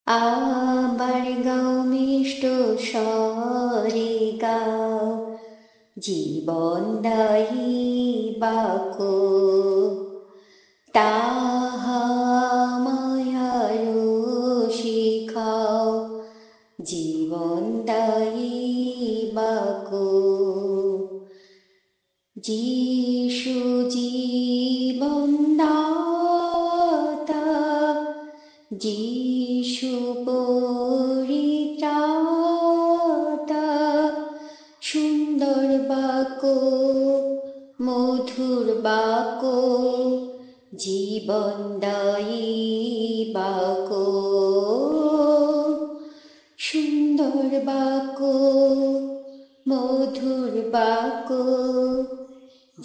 আমার গাও মিষ্ট স্বরে গাও, জীবন দায়ী বাকো, তাহা মায়ার শিখাও, জীবন দায়ী বাকো। যিশু জীবন দাতা, যিশু পরিত্রাতা, সুন্দর বাক্য, মধুর বাক্য, জীবন দায়ী বাক্য, সুন্দর বাক্য, মধুর বাক্য,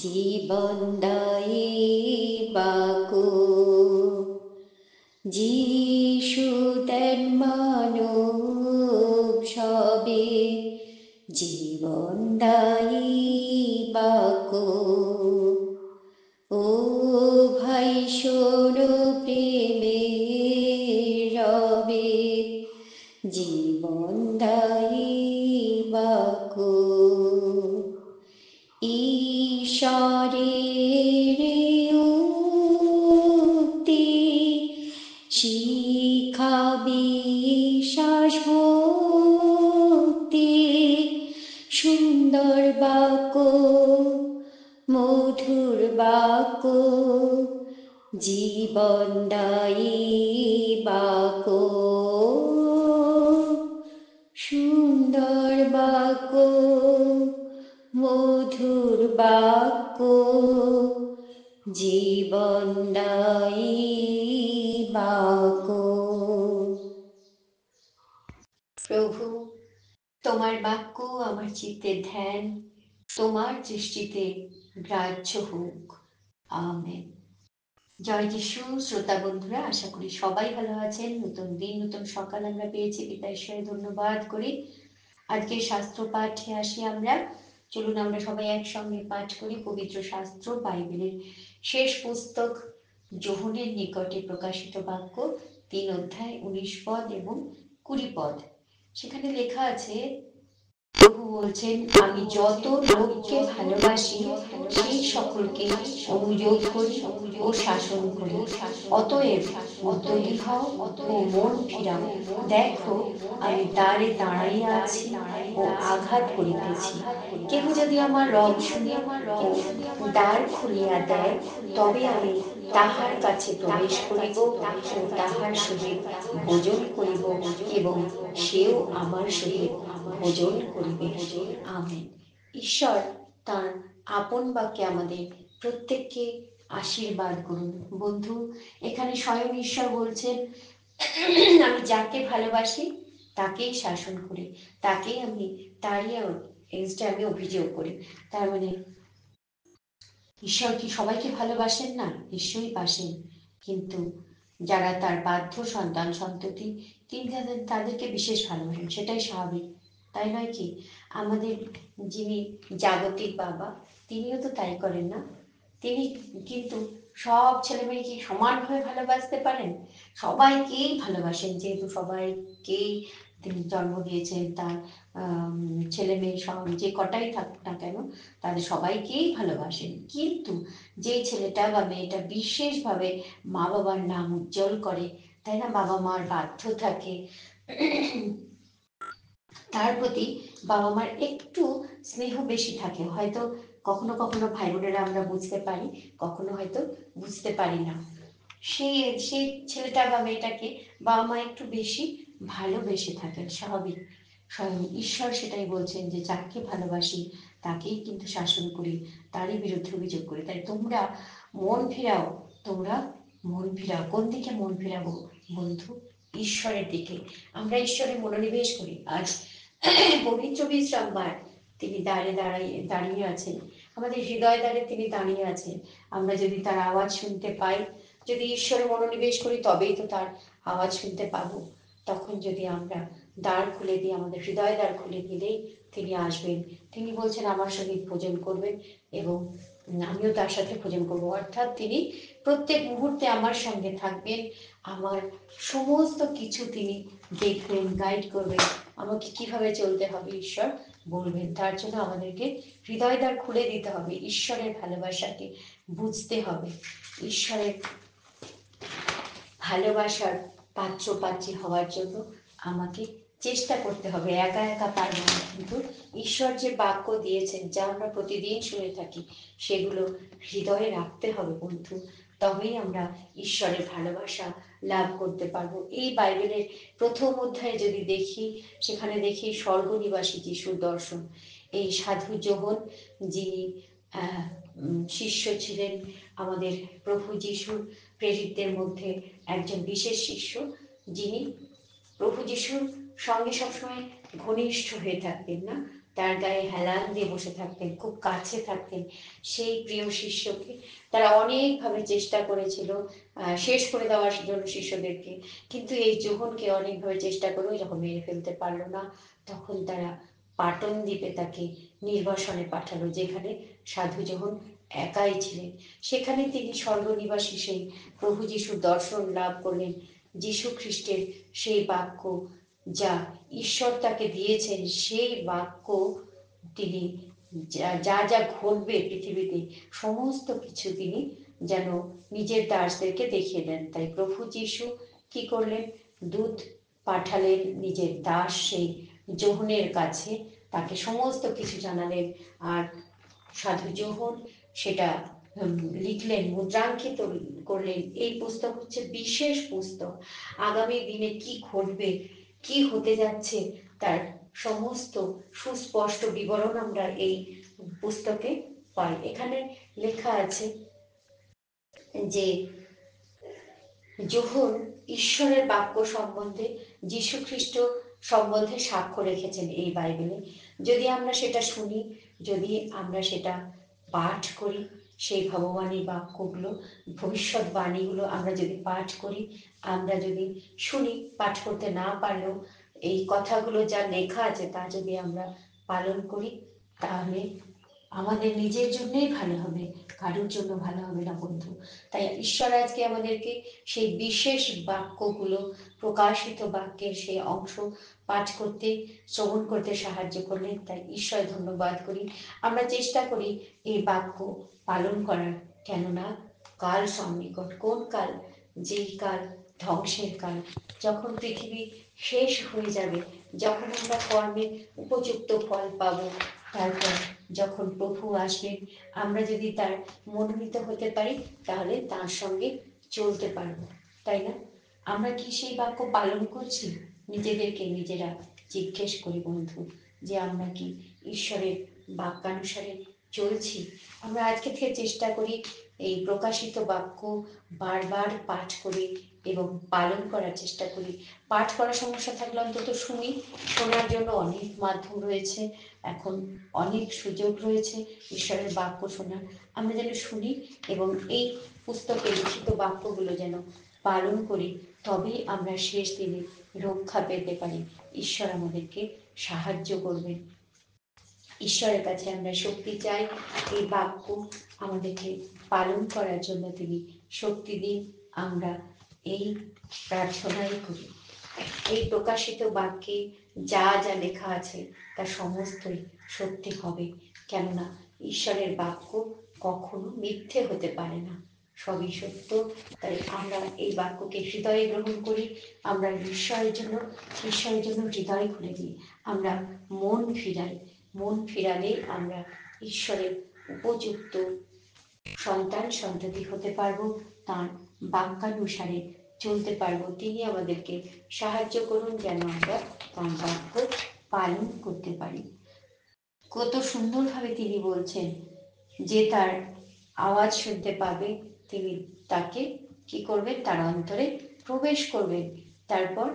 জীবন দায়ী বাক্য। যিশু দেন মানব সবে, জীবন দায়ী বাক্য। ও ভাই শোনো প্রেমের রবে, জীবন দায়ী বাক্য। ঈশ্বরের উক্তি, শিখা বিশ্বাস ভক্তি, সুন্দর বাক্য, মধুর বাক্য, জীবন দায়ী বাক্য, সুন্দর বাক্য, মধুর বাক্য, জীবন দায়ী বাক্য। প্রভু, তোমার বাক্য আমার চিত্তের ধ্যান, তোমার দৃষ্টিতে গ্রাহ্য হোক। আমেন। জয় যিশু। শ্রোতা বন্ধুরা, আশা করি সবাই ভালো আছেন। নতুন দিন, নতুন সকাল আমরা পেয়েছি, পিতা ঈশ্বরের ধন্যবাদ করি। আজকে শাস্ত্র পাঠে আসি আমরা। চলুন আমরা সবাই একসঙ্গে পাঠ করি পবিত্র শাস্ত্র, বাইবেলের শেষ পুস্তক যোহনের নিকটে প্রকাশিত বাক্য, 3 অধ্যায় 19 পদ এবং 20 পদ। সেখানে লেখা আছে, প্রভু বলছেন, আমি যত লোককে ভালোবাসি সেই সকলকে অনুযোগ করি ও শাসন করি। অতএব উদ্যোগী হও ও মন ফিরাও। দেখো, আমি দ্বারে দাঁড়াইয়া আছি ও আঘাত করিতেছি। কেহ যদি আমার রব শুনে ও দ্বার খুলিয়া দেয়, তবে আমি তাহার কাছে প্রবেশ করিব ও তাহার সহিত ভোজন করিব এবং সেও আমার সহিত ভোজন করিবে। আমেন। ঈশ্বর তার আপন বাক্যে আমাদের প্রত্যেককে আশীর্বাদ করুন। বন্ধু, এখানে স্বয়ং ঈশ্বর বলছেন, আমি যাকে ভালোবাসি তাকেই শাসন করি, তাকেই আমি তারই এগেইনস্টে আমি অভিযোগ করি। তার মানে ঈশ্বর কি সবাইকে ভালোবাসেন না? নিশ্চয়ই বাসেন, কিন্তু যারা তার বাধ্য সন্তান সন্ততি, তিনি তাদেরকে বিশেষ ভালোবাসেন, সেটাই স্বাভাবিক, তাই নয় কি? আমাদের যিনি জাগতিক বাবা, তিনিও তো তাই করেন না? তিনি কিন্তু সব ছেলে মেয়েকে সমানভাবে ভালোবাসতে পারেন, সবাইকেই ভালোবাসেন, যেহেতু সবাইকেই তিনি জন্ম দিয়েছেন। তার ছেলে মেয়ে সব যে কটাই থাকুক না কেন, তাদের সবাইকেই ভালোবাসেন। কিন্তু যে ছেলেটা বা মেয়েটা বিশেষভাবে মা বাবার নাম উজ্জ্বল করে, তাই না, বাবা মার বাধ্য থাকে, তার প্রতি বাবা মার একটু স্নেহ বেশি থাকে। হয়তো কখনো কখনো ভাই বোনেরা আমরা বুঝতে পারি, কখনো হয়তো বুঝতে পারি না। সেই সেই ছেলেটা বা মেয়েটাকে বাবা মা একটু বেশি ভালোবেসে থাকেন, স্বাভাবিক। স্বয়ং ঈশ্বর সেটাই বলছেন যে যাকে ভালোবাসি তাকেই কিন্তু শাসন করি, তারই বিরুদ্ধে অভিযোগ করি। তাই তোমরা মন ফিরাও, তোমরা মন ফিরাও। কোন দিকে মন ফিরাবো বন্ধু? ঈশ্বরের দিকে। আমরা ঈশ্বরে মনোনিবেশ করি। আজ পবিত্র বিশ্রামবার তিনি দাঁড়িয়ে আছেন, আমাদের হৃদয় দ্বারে তিনি দাঁড়িয়ে আছেন। আমরা যদি তার আওয়াজ শুনতে পাই, যদি ঈশ্বরে মনোনিবেশ করি, তবেই তো তার আওয়াজ শুনতে পাবো। তখন যদি আমরা দ্বার খুলে দিই, আমাদের হৃদয় দ্বার খুলে দিলেই তিনি আসবেন। তিনি বলছেন আমার সহিত ভোজন করবেন এবং আমিও তার সাথে ভোজন করবো। অর্থাৎ তিনি প্রত্যেক মুহূর্তে আমার সঙ্গে থাকবেন, আমার সমস্ত কিছু তিনি দেখবেন, গাইড করবেন, আমাকে কিভাবে চলতে হবে ঈশ্বর বলবেন। তার জন্য আমাদেরকে হৃদয়দ্বার খুলে দিতে হবে, ঈশ্বরের ভালোবাসাকে বুঝতে হবে, ঈশ্বরের ভালোবাসার পাত্র পাত্রী হওয়ার জন্য আমাকে চেষ্টা করতে হবে। একা একা পারব না, কিন্তু ঈশ্বর যে বাক্য দিয়েছেন, যা আমরা প্রতিদিন শুনে থাকি, সেগুলো হৃদয়ে রাখতে হবে বন্ধু। তবেই আমরা ঈশ্বরের ভালোবাসা লাভ করতে পারবো। এই বাইবেলের প্রথম অধ্যায়ে যদি দেখি, সেখানে দেখি স্বর্গনিবাসী যিশুর দর্শন। এই সাধু যোহন, যিনি শিষ্য ছিলেন আমাদের প্রভু যিশুর, প্রেরিতদের মধ্যে একজন বিশেষ শিষ্য, যিনি প্রভু যিশুর সঙ্গে সবসময় ঘনিষ্ঠ হয়ে থাকতেন, না তার গায়ে হেলান দিয়ে বসে থাকতেন, খুব কাছে থাকতেন। সেই প্রিয় শিষ্যকে তারা অনেকভাবে চেষ্টা করেছিল শেষ করে দেওয়ার জন্য শিষ্যদেরকে, কিন্তু এই যোহনকে অনেকভাবে চেষ্টা করেও যখন মেরে ফেলতে পারলো না, তখন তারা পাটন দ্বীপে তাকে নির্বাসনে পাঠালো, যেখানে সাধু যোহন একাই ছিলেন। সেখানে তিনি স্বর্গনিবাসী সেই প্রভু যিশুর দর্শন লাভ করলেন। যিশু খ্রিস্টের সেই বাক্য, যা ঈশ্বর তাকে দিয়েছেন, সেই বাক্য তিনি যা যা যা ঘটবে পৃথিবীতে, সমস্ত কিছু তিনি যেন নিজের দাসদেরকে দেখিয়ে দেন। তাই প্রভু যিশু কি করলেন? দূত পাঠালেন নিজের দাস সেই যোহনের কাছে, তাকে সমস্ত কিছু জানালেন। আর সাধু যোহন সেটা লিখলেন, মুদ্রাঙ্কিত করলেন। এই পুস্তক হচ্ছে বিশেষ পুস্তক। আগামী দিনে কি ঘটবে, কি হতে যাচ্ছে, তার সমস্ত সুস্পষ্ট বিবরণ আমরা এই পুস্তকে পাই। এখানে লেখা আছে যে যোহন ঈশ্বরের বাক্য সম্বন্ধে, যীশু খ্রিস্ট সম্বন্ধে সাক্ষ্য রেখেছেন এই বাইবেলে। যদি আমরা সেটা শুনি, যদি আমরা সেটা পাঠ করি, সেই ভগবানের বাক্যগুলো, ভবিষ্যৎবাণীগুলো আমরা যদি পাঠ করি, আমরা যদি শুনি, পাঠ করতে না পারলেও এই কথাগুলো যা লেখা আছে তা যদি আমরা পালন করি, তাহলে আমাদের নিজের জন্যই ভালো হবে, কারোর জন্য ভালো হবে না বন্ধু। তাই ঈশ্বর আজকে আমাদেরকে সেই বিশেষ বাক্যগুলো, প্রকাশিত বাক্যের সেই অংশ পাঠ করতে, শ্রবণ করতে সাহায্য করলেন। তাই ঈশ্বর ধন্যবাদ করি। আমরা চেষ্টা করি এই বাক্য পালন করার, কেননা কাল সন্নিকট। কোন কাল? যেই কাল ধ্বংসের কাল, যখন পৃথিবী শেষ হয়ে যাবে, যখন আমরা কর্মের উপযুক্ত ফল পাবো, তারপর যখন প্রভু আসবেন, আমরা যদি তার মনোনীত হতে পারি, তাহলে তার সঙ্গে চলতে পারবো, তাই না? আমরা কি সেই বাক্য পালন করছি? নিজেদেরকে নিজেরা জিজ্ঞেস করি বন্ধু, যে আমরা কি ঈশ্বরের বাক্যানুসারে চলছি? আমরা আজকে থেকে চেষ্টা করি এই প্রকাশিত বাক্য বারবার পাঠ করি এবং পালন করার চেষ্টা করি। পাঠ করার সমস্যা থাকলে অন্তত শুনি, শোনার জন্য অনেক মাধ্যম রয়েছে, এখন অনেক সুযোগ রয়েছে ঈশ্বরের বাক্য শোনার। আমরা যেন শুনি এবং এই পুস্তকে লিখিত বাক্যগুলো যেন পালন করি, তবেই আমরা শেষ দিনে রক্ষা পেতে পারি। ঈশ্বর আমাদেরকে সাহায্য করবেন। ঈশ্বরের কাছে আমরা শক্তি চাই, এই বাক্য আমাদেরকে পালন করার জন্য তিনি শক্তি দিন, আমরা এই প্রার্থনাই করি। এই প্রকাশিত বাক্যে যা যা লেখা আছে তা সমস্তই সত্যি হবে, কেননা ঈশ্বরের বাক্য কখনো মিথ্যে হতে পারে না, সবই সত্য। তাই আমরা এই বাক্যকে হৃদয়ে গ্রহণ করি, আমরা ঈশ্বরের জন্য হৃদয় খুলে দিই, আমরা মন ফিরাই। মন ফিরালে আমরা ঈশ্বরের উপযুক্ত সন্তান সন্ততি হতে পারবো, তাঁর বাক্যানুসারে চলতে পারবো। তিনি আমাদেরকে সাহায্য করুন যেন আমরা তাঁর বাক্য পালন করতে পারি। কত সুন্দরভাবে তিনি বলছেন, যে তার আওয়াজ শুনতে পাবে, তিনি তাকে কি করবেন? তার অন্তরে প্রবেশ করবেন। তারপর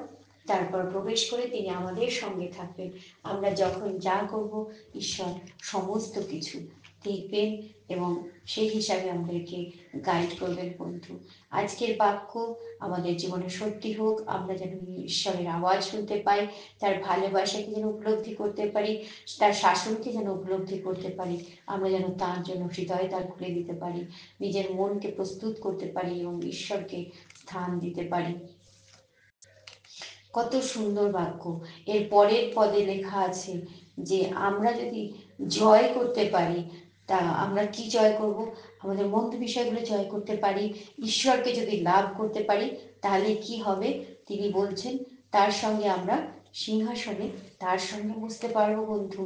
তারপর প্রবেশ করে তিনি আমাদের সঙ্গে থাকবেন। আমরা যখন যা করব, ঈশ্বর সমস্ত কিছু দেখবেন এবং সেই হিসাবে আমাদেরকে গাইড করবেন বন্ধু। আজকের বাক্য আমাদের জীবনে সত্যি হোক, আমরা যেন ঈশ্বরের আওয়াজ শুনতে পাই, তার ভালোবাসাকে যেন উপলব্ধি করতে পারি, তার শাসনকে যেন উপলব্ধি করতে পারি, আমরা যেন তার জন্য হৃদয় দ্বার খুলে দিতে পারি, নিজের মনকে প্রস্তুত করতে পারি এবং ঈশ্বরকে স্থান দিতে পারি। কত সুন্দর বাক্য। এর পরের পদে লেখা আছে যে আমরা যদি জয় করতে পারি, তা আমরা কি জয় করব? আমাদের মন্দ বিষয়গুলো জয় করতে পারি, ঈশ্বরকে যদি লাভ করতে পারি, তাহলে কি হবে? তিনি বলছেন তার সঙ্গে আমরা সিংহাসনে তার সঙ্গে বসতে পারবো বন্ধু।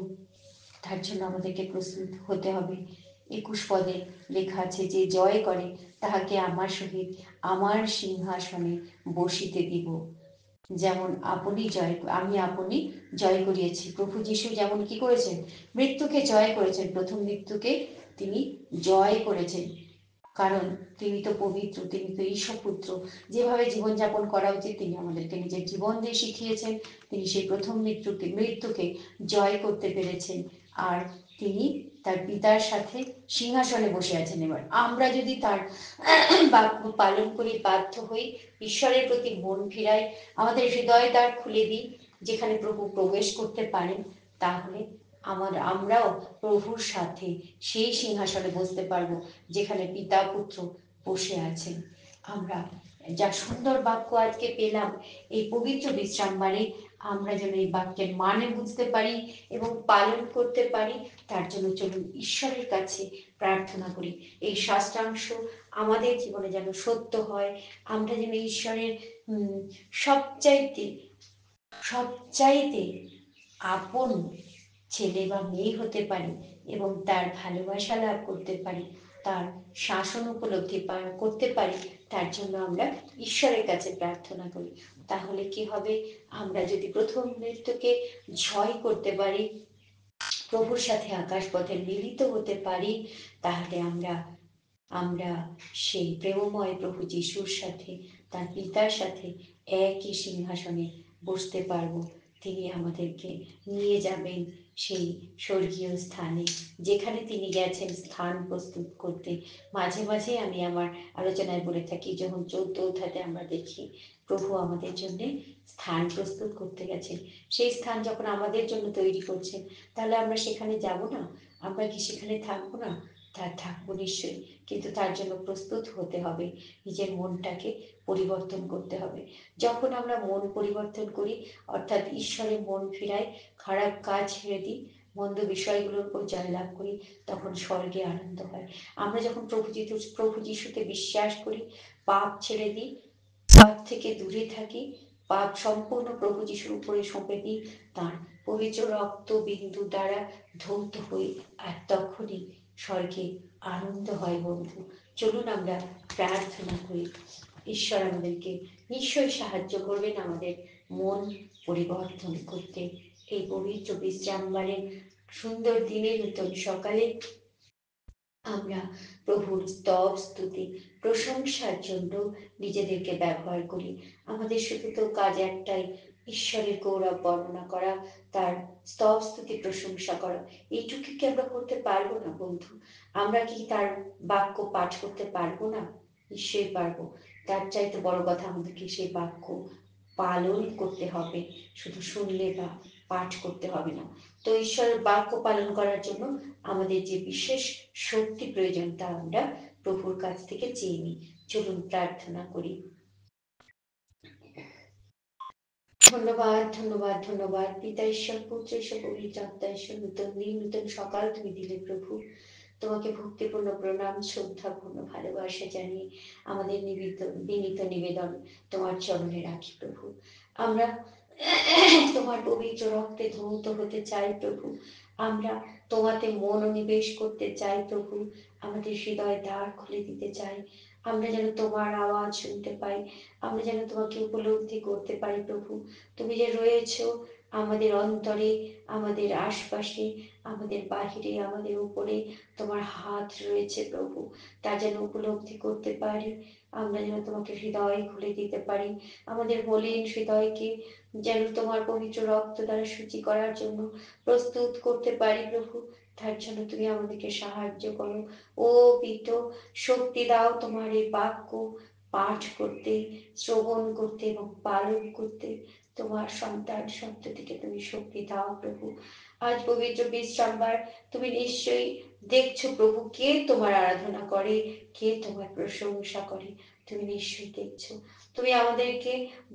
তার জন্য আমাদেরকে প্রস্তুত হতে হবে। 21 পদে লেখা আছে যে জয় করে তাহাকে আমার সহিত আমার সিংহাসনে বসিতে দিব, যেমন আমি জয় করিয়েছি। প্রভু যিশু যেমন কি করেছেন? মৃত্যুকে জয় করেছেন, প্রথম মৃত্যুকে তিনি জয় করেছেন। কারণ তিনি তো পবিত্র, তিনি তো ঈশ্বরপুত্র। যেভাবে জীবনযাপন করা উচিত তিনি আমাদেরকে নিজের জীবন দিয়ে শিখিয়েছেন। তিনি সেই প্রথম মৃত্যুকে জয় করতে পেরেছেন। আর তিনি তার পিতার সাথে সিংহাসনে বসে আছেন। এবার আমরা যদি তার বাক্য পালন করি, বাধ্য হই, ঈশ্বরের প্রতি মন ফিরাই, আমাদের হৃদয় দ্বার খুলে দিই যেখানে প্রভু প্রবেশ করতে পারেন, তাহলে আমরাও প্রভুর সাথে সেই সিংহাসনে বসতে পারবো যেখানে পিতা পুত্র বসে আছেন। আমরা যা সুন্দর বাক্য আজকে পেলাম এই পবিত্র বিশ্রামবারে, আমরা যেন এই বাক্যের মানে বুঝতে পারি এবং পালন করতে পারি, তার জন্য চলুন ঈশ্বরের কাছে প্রার্থনা করি। এই শাস্ত্রাংশ আমাদের জীবনে যেন সত্য হয়, আমরা যেন ঈশ্বরের সবচাইতে সবচাইতে আপন ছেলে বা মেয়ে হতে পারি এবং তার ভালোবাসা লাভ করতে পারি, তার শাসন উপলব্ধি করতে পারি। তার জন্য আমরা ঈশ্বরের কাছে প্রার্থনা করি। তাহলে কি হবে? আমরা যদি প্রথম মৃত্যুকে জয় করতে পারি, প্রভুর সাথে আকাশ পথে মিলিত হতে পারি, তাহলে আমরা আমরা সেই প্রেমময় প্রভু যিশুর সাথে, তার পিতার সাথে একই সিংহাসনে বসতে পারবো। তিনি আমাদেরকে নিয়ে যাবেন সেই স্বর্গীয় স্থানে, যেখানে তিনি গেছেন স্থান প্রস্তুত করতে। মাঝে মাঝে আমি আমার আলোচনায় বলে থাকি, যখন 14 অধ্যায়তে আমরা দেখি প্রভু আমাদের জন্যে স্থান প্রস্তুত করতে গেছেন, সেই স্থান যখন আমাদের জন্য তৈরি করছেন, তাহলে আমরা সেখানে যাব না? আমরা কি সেখানে থাকবো না? তার থাকবো নিশ্চয়ই, কিন্তু তার জন্য প্রস্তুত হতে হবে, নিজের মনটাকে পরিবর্তন করতে হবে। যখন আমরা মন পরিবর্তন করি, অর্থাৎ ঈশ্বরে মন ফিরাই, খারাপ কাজ ছেড়ে দিই, মন্দ বিষয়গুলোর উপর জয়লাভ করি, তখন স্বর্গে আনন্দ হয়। আমরা যখন প্রভু যিশুতে বিশ্বাস করি, পাপ ছেড়ে দিই, পাপ থেকে দূরে থাকি, পাপ সম্পূর্ণ প্রভু যিশুর উপরে সঁপে দিই, তাঁর পবিত্র রক্ত বিন্দু দ্বারা ধৌত হই, আর তখনই স্বর্গে আনন্দ হয় বন্ধু। চলুন আমরা প্রার্থনা করি। ঈশ্বর আমাদেরকে নিশ্চয়ই সাহায্য করবেন আমাদের মন পরিবর্তন করতে। এই পবিত্র বিশ্রামবারে সুন্দর দিনে, নতুন সকালে আমরা প্রভুর স্তব স্তুতি প্রশংসার জন্য নিজেদেরকে ব্যবহার করি। আমাদের শুধু তো কাজ একটাই, ঈশ্বরের গৌরব বর্ণনা করা, তার স্তব স্তুতি প্রশংসা করা। এইটুকু কি আমরা করতে পারবো না বন্ধু? আমরা কি তার বাক্য পাঠ করতে পারবো না? নিশ্চয়ই পারবো। তার চাইতে বড় কথা, আমাদেরকে সেই বাক্য পালন করতে হবে, শুধু শুনলে বা পাঠ করতে হবে না। তো ঈশ্বরের বাক্য পালন করার জন্য আমাদের যে বিশেষ শক্তি প্রয়োজন, তা আমরা প্রভুর কাছ থেকে চেয়ে নিই। চলুন প্রার্থনা করি। ধন্যবাদ, ধন্যবাদ, ধন্যবাদ পিতা ঈশ্বর, পুত্র ঈশ্বর, পবিত্র আত্মা ঈশ্বর। নতুন দিন, নতুন সকাল তুমি দিলে প্রভু। তোমাকে ভক্তিপূর্ণ প্রণাম, শ্রদ্ধাপূর্ণ ভালোবাসা জানিয়ে আমাদের বিনীত নিবেদন তোমার চরণে রাখি প্রভু। আমরা তোমার পবিত্র রক্তে ধৌত হতে চাই প্রভু। আমরা তোমাতে মনোনিবেশ করতে চাই প্রভু। আমাদের হৃদয় দ্বার খুলে দিতে চাই। আমরা যেন তোমার আওয়াজ শুনতে পাই, আমরা যেন তোমাকে উপলব্ধি করতে পারি প্রভু। তুমি যে রয়েছো আমাদের অন্তরে, আমাদের আশপাশে, আমাদের বাহিরে, আমাদের উপরে তোমার হাত রয়েছে প্রভু, তা যেন উপলব্ধি করতে পারি। আমরা যেন তোমাকে হৃদয় খুলে দিতে পারি, আমাদের মলিন হৃদয়কে যেন তোমার পবিত্র রক্ত দ্বারা শুচি করার জন্য প্রস্তুত করতে পারি প্রভু। তার জন্য তুমি আমাদেরকে সাহায্য করো। ও পিতো, শক্তি দাও তোমার এই বাক্য পাঠ করতে, শ্রবণ করতে এবং পালন করতে। তোমার সন্তান সন্ততিকে তুমি শক্তি দাও প্রভু। আজ পবিত্র বিশ্রামবার, তুমি নিশ্চয়ই দেখছো প্রভু, কে তোমার আরাধনা করে, কে তোমার প্রশংসা করে। তুমি নিশ্চয়ই দেখছো। তুমি আমাদেরকে,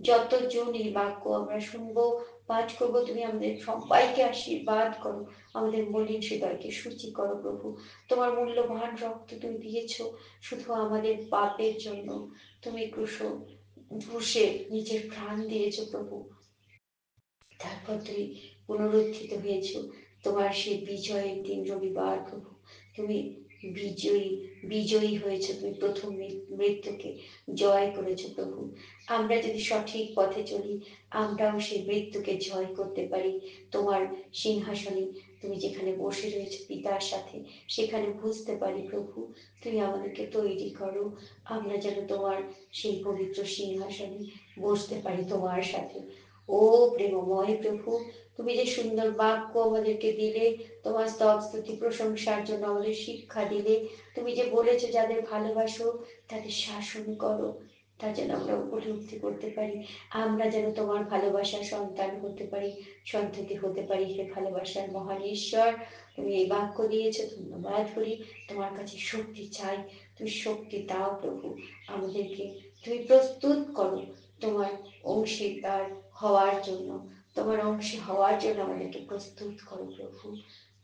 যতজন এই বাক্য আমরা শুনবো, পাঠ করবো, তুমি আমাদের সবাইকে আশীর্বাদ করো। আমাদের মলিন হৃদয়কে সূচি করো প্রভু। তোমার মূল্যবান রক্ত তুমি দিয়েছো শুধু আমাদের পাপের জন্য। তুমি ক্রুশে নিজের প্রাণ দিয়েছো প্রভু। তারপর তুমি পুনরুত্থিত হয়েছ তোমার সেই বিজয়ের দিন রবিবার প্রভু। তুমি বিজয়ী, বিজয়ী হয়েছ। তুমি প্রথম মৃত্যুকে জয় করেছ প্রভু। আমরা যদি সঠিক পথে চলি, আমরাও সেই মৃত্যুকে জয় করতে পারি। তোমার সিংহাসনে তুমি যেখানে বসে রয়েছো পিতার সাথে, সেখানে বুঝতে পারি প্রভু। তুমি আমাদেরকে তৈরি করো, আমরা যেন তোমার সেই পবিত্র সিংহাসনে বসতে পারি তোমার সাথে। ও প্রেমময় প্রভু, তুমি যে সুন্দর বাক্য আমাদেরকে দিলে, তোমার স্তব স্তুতি প্রশংসার জন্য আমাদের শিক্ষা দিলে। তুমি যে বলেছো যাদের ভালোবাসো তাদের শাসন করো, তা যেন আমরা উপলব্ধি করতে পারি। আমরা যেন তোমার ভালোবাসার সন্তান হতে পারি, সন্ততি হতে পারি। হে ভালোবাসার মহান ঈশ্বর, তুমি এই বাক্য দিয়েছো, ধন্যবাদ করি। তোমার কাছে শক্তি চাই, তুমি শক্তি দাও প্রভু আমাদেরকে। তুমি প্রস্তুত করো তোমার অংশীদার হওয়ার জন্য, তোমার অংশী হওয়ার জন্য আমাদেরকে প্রস্তুত করো প্রভু।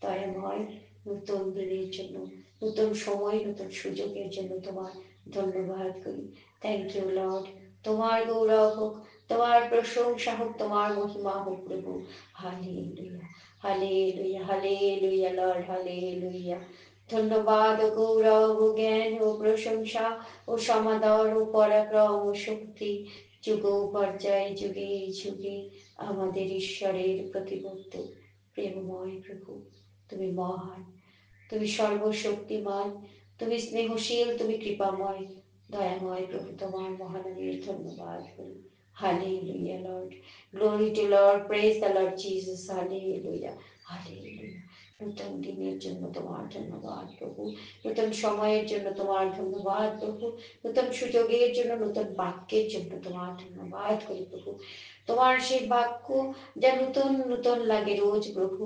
দয়াময়, নতুন দিনের জন্য, নতুন সময়, নতুন সুযোগের জন্য তোমার ধন্যবাদ করি। Thank you Lord. তোমার গৌরব হোক, তোমার প্রশংসা হোক, তোমার মহিমা হোক প্রভু। Hallelujah, hallelujah, hallelujah Lord, hallelujah. ধন্যবাদ ও গৌরব ও জ্ঞান ও প্রশংসা ও সমাদর ও পরাক্রম ও শক্তি যুগ পর্যায়ে যুগে যুগে আমাদের ঈশ্বরের প্রতিবদ্ধ। প্রেমময় প্রভু, তুমি মহান, তুমি সর্বশক্তিমান, তুমি স্নেহশীল, তুমি কৃপাময়, দয়াময় প্রভু। তোমার মহানবীর ধন্যবাদ করি। Hallelujah Lord, glory to Lord, praise the Lord Jesus. Hallelujah, hallelujah. নতুন দিনের জন্য তোমার ধন্যবাদ প্রভু, নতুন সময়ের জন্য তোমার ধন্যবাদ প্রভু, নতুন সুযোগের জন্য, নতুন বাক্যের জন্য তোমার ধন্যবাদ করি প্রভু। তোমার সেই বাক্য যা নতুন নতুন লাগে রোজ প্রভু,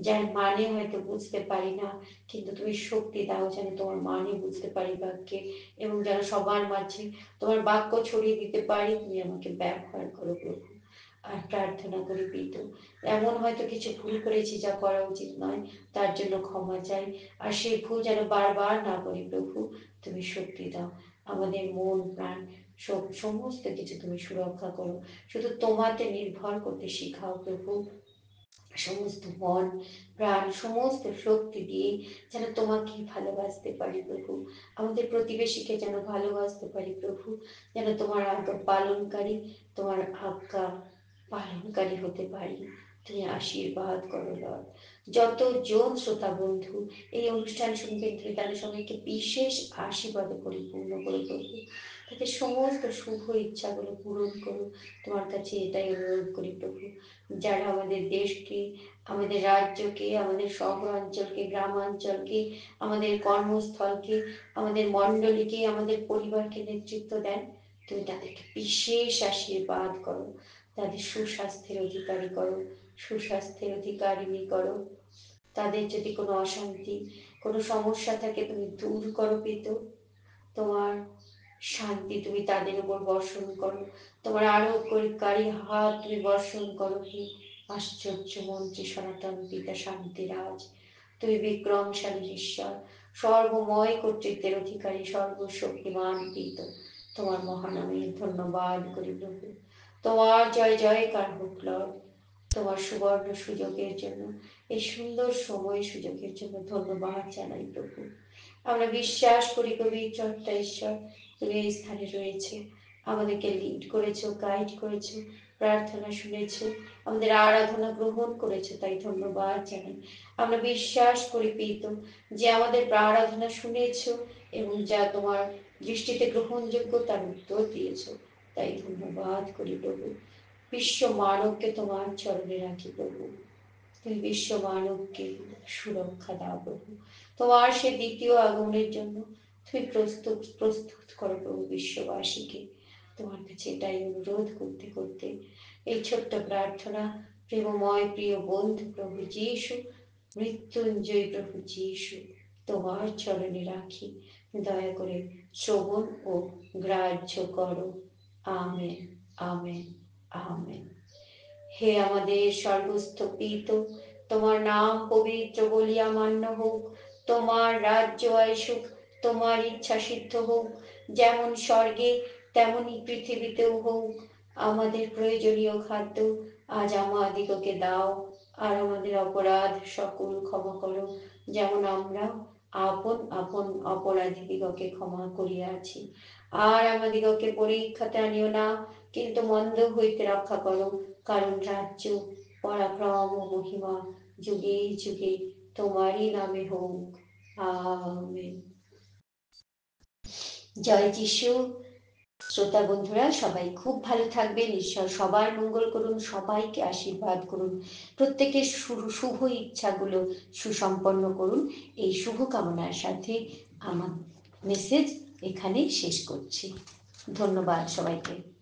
যার মানে হয়তো বুঝতে পারি না, কিন্তু তুমি শক্তি দাও যেন তোমার মানে বুঝতে পারি বাক্যে, এবং যেন সবার মাঝে তোমার বাক্য ছড়িয়ে দিতে পারি। তুমি আমাকে ব্যবহার করো প্রভু। আর প্রার্থনা করি পিতু, এমন হয়তো কিছু ভুল করেছি যা করা উচিত নয়, তার জন্য ক্ষমা চাই। আর সেই ভুল যেন বারবার না করি প্রভু। তুমি শক্তি দাও, আমাদের মন প্রাণ সমস্ত কিছু তুমি সুরক্ষা করো। শুধু তোমাতে নির্ভর করতে শিখাও প্রভু। সমস্ত মন প্রাণ সমস্ত শক্তি দিয়ে যেন তোমাকে ভালোবাসতে পারি প্রভু। আমাদের প্রতিবেশীকে যেন ভালোবাসতে পারি প্রভু। যেন তোমার আজ্ঞা পালনকারী, তোমার আজ্ঞা পালনকারী হতে পারি। তুমি আশীর্বাদ করো লর্ড। যতজন শ্রোতা বন্ধু এই অনুষ্ঠান শুনবেন, তুমি তাদের সবাইকে বিশেষ আশীর্বাদে পরিপূর্ণ করো প্রভু। তাদের সমস্ত শুভ ইচ্ছাগুলো পূরণ করো। তোমার কাছে এটাই অনুরোধ করি প্রভু। যারা আমাদের দেশকে, আমাদের রাজ্যকে, আমাদের শহরাঞ্চলকে, গ্রামাঞ্চলকে, আমাদের কর্মস্থলকে, আমাদের মণ্ডলীকে, আমাদের পরিবারকে নেতৃত্ব দেন, তুমি তাদেরকে বিশেষ আশীর্বাদ করো। তাদের সুস্বাস্থ্যের অধিকারী করো, সুস্বাস্থ্যের অধিকারিণী করো। তাদের যদি কোনো অশান্তি, কোনো সমস্যা থাকে, তুমি দূর করো পিতো। তোমার শান্তি তুমি তাদের উপর বর্ষণ করো। তোমার আরোগ্যকারী হাত তুমি বর্ষণ করো। হে আশ্চর্য মন্ত্রী, সনাতন পিতা, শান্তিরাজ, তুমি বিক্রমশালী ঈশ্বর, সর্বময় কর্তৃত্বের অধিকারী, সর্বশক্তিমান পিত। তোমার মহানামে ধন্যবাদ করি প্রভু। তোমার জয় জয়কার হোক লর্ড। তোমার সুবর্ণ সুযোগের জন্য, এই সুন্দর সময় সুযোগের জন্য ধন্যবাদ জানাই প্রভু। আমরা বিশ্বাস করি গভীর চর্চা ঈশ্বর, তুমি এই স্থানে রয়েছে, আমাদেরকে লিড করেছো, গাইড করেছো, প্রার্থনা শুনেছো, আমাদের আরাধনা গ্রহণ করেছো, তাই ধন্যবাদ জানাই। আমরা বিশ্বাস করি পিত যে আমাদের আরাধনা শুনেছো এবং যা তোমার দৃষ্টিতে গ্রহণযোগ্য তার উত্তর দিয়েছো, তাই ধন্যবাদ করি প্রভু। বিশ্ব মানবকে তোমার চরণে রাখি প্রভু। তুমি বিশ্ব মানবকে সুরক্ষা দাও প্রভু। তোমার সে দ্বিতীয় আগমনের জন্য তুমি প্রস্তুত করো প্রভু বিশ্ববাসীকে। তোমার কাছে এটাই অনুরোধ করতে করতে এই ছোট্ট প্রার্থনা, প্রেমময় প্রিয় বন্ধু প্রভু যীশু, মৃত্যুঞ্জয় প্রভু যীশু, তোমার চরণে রাখি। দয়া করে শ্রবণ ও গ্রাহ্য করো। Amen, amen, amen. হে আমাদের স্বর্গস্থ তোমার নাম পবিত্র বলিয়া মান্য হোক। তোমার রাজ্য আইসুক, তোমার ইচ্ছা সিদ্ধ হোক, যেমন স্বর্গে তেমনি পৃথিবীতেও হোক। আমাদের প্রয়োজনীয় খাদ্য আজ আমাদিগকে দাও, আর আমাদের অপরাধ সকল ক্ষমা করো, যেমন আমরা আপন আপন অপরাধীদিগকে ক্ষমা করিয়াছি। আর আমাদিগকে পরীক্ষাতে আনিও না, কিন্তু মন্দ হইতে রক্ষা করো, কারণ রাজ্য, পরাক্রম ও মহিমা যুগে যুগে তোমারই নামে হোক। আমেন। জয় যিশু। শ্রোতা বন্ধুরা, সবাই খুব ভালো থাকবেন। ঈশ্বর সবার মঙ্গল করুন, সবাইকে আশীর্বাদ করুন, প্রত্যেকের শুভ ইচ্ছাগুলো সুসম্পন্ন করুন। এই শুভ কামনার সাথে আমার মেসেজ এখানেই শেষ করছি। ধন্যবাদ সবাইকে।